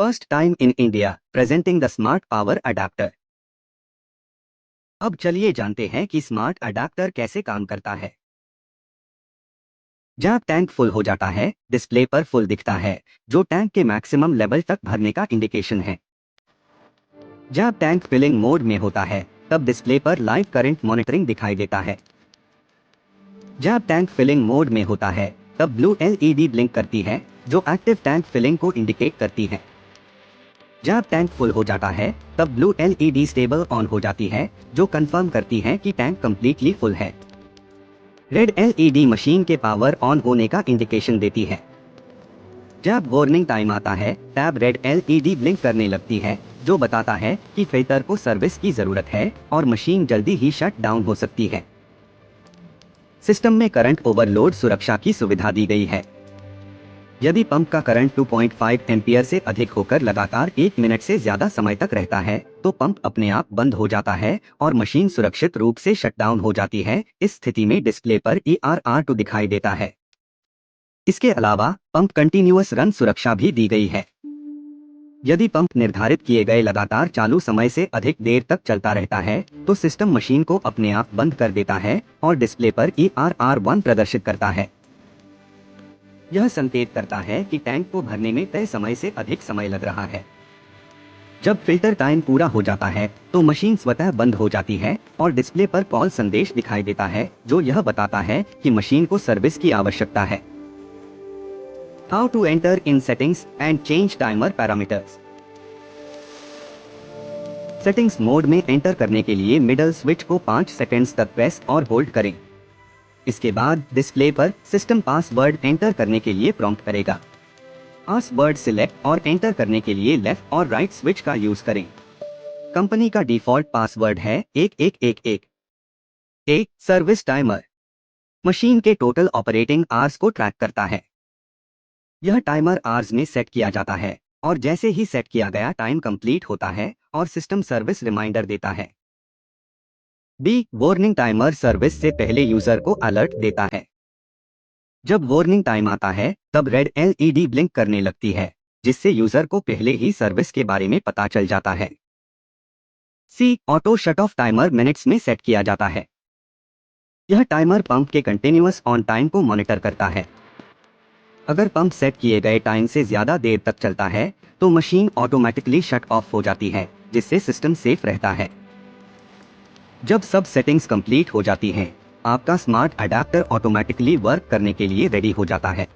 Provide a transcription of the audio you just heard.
First time in India presenting the smart power adapter. अब चलिए जानते हैं कि स्मार्ट अडेप्टर कैसे काम करता है। जब टैंक फुल हो जाता है, डिस्प्ले पर फुल दिखता है, जो टैंक के मैक्सिमम लेवल तक भरने का इंडिकेशन है। जब टैंक फिलिंग मोड में होता है, तब डिस्प्ले पर लाइव करंट मॉनिटरिंग दिखाई देता है। जब टैंक फिलिंग मोड में होता है, तब ब्लू एलईडी ब्लिंक करती है, जो एक्टिव टैंक फिलिंग को इंडिकेट करती है। जब टैंक फुल हो जाता है, तब ब्लू एलईडी स्टेबल ऑन हो जाती है, जो कंफर्म करती है कि टैंक कंप्लीटली फुल है। रेड एलईडी मशीन के पावर ऑन होने का इंडिकेशन देती है। जब वार्निंग टाइम आता है, तब रेड एलईडी ब्लिंक करने लगती है, जो बताता है कि फिल्टर को सर्विस की जरूरत है और मशीन जल्दी ही शट डाउन हो सकती है। सिस्टम में करंट ओवरलोड सुरक्षा की सुविधा दी गई है। यदि पंप का करंट 2.5 एम्पियर से अधिक होकर लगातार 1 मिनट से ज्यादा समय तक रहता है, तो पंप अपने आप बंद हो जाता है और मशीन सुरक्षित रूप से शटडाउन हो जाती है। इस स्थिति में डिस्प्ले पर ERR2 दिखाई देता है। इसके अलावा पंप कंटिन्यूअस रन सुरक्षा भी दी गई है। यदि पंप निर्धारित किए गए लगातार चालू समय से अधिक देर तक चलता रहता है, तो सिस्टम मशीन को अपने आप बंद कर देता है और डिस्प्ले पर ERR1 प्रदर्शित करता है। यह संकेत करता है कि टैंक को भरने में तय समय से अधिक समय लग रहा है। जब फिल्टर टाइम पूरा हो जाता है, तो मशीन स्वतः बंद हो जाती है और डिस्प्ले पर कॉल संदेश दिखाई देता है, जो यह बताता है कि मशीन को सर्विस की आवश्यकता है। How to enter in settings and change timer parameters. Settings mode में एंटर करने के लिए मिडल स्विच को 5 सेकंड्स तक प्रेस और होल्ड करें। इसके बाद डिस्प्ले पर सिस्टम पासवर्ड एंटर करने के लिए प्रॉम्प्ट करेगा। पासवर्ड सिलेक्ट और एंटर करने के लिए लेफ्ट और राइट स्विच का यूज करें। कंपनी का डिफॉल्ट पासवर्ड है 1111। एक सर्विस टाइमर मशीन के टोटल ऑपरेटिंग आवर्स को ट्रैक करता है। यह टाइमर आवर्स में सेट किया जाता है और जैसे ही सेट किया गया टाइम कंप्लीट होता है और सिस्टम सर्विस रिमाइंडर देता है। बी वार्निंग टाइमर सर्विस से पहले यूजर को अलर्ट देता है। जब वार्निंग टाइम आता है, तब रेड एलईडी ब्लिंक करने लगती है, जिससे यूजर को पहले ही सर्विस के बारे में पता चल जाता है। C auto shut off timer minutes में सेट किया जाता है। यह टाइमर पंप के कंटिन्यूअस ऑन टाइम को मॉनिटर करता है। अगर पंप सेट किए गए टाइम से ज्यादा देर तक चलता है, तो मशीन ऑटोमेटिकली शट ऑफ हो जाती है, जिससे सिस्टम सेफ रहता है। जब सब सेटिंग्स कंप्लीट हो जाती हैं, आपका स्मार्ट अडेप्टर ऑटोमेटिकली वर्क करने के लिए रेडी हो जाता है।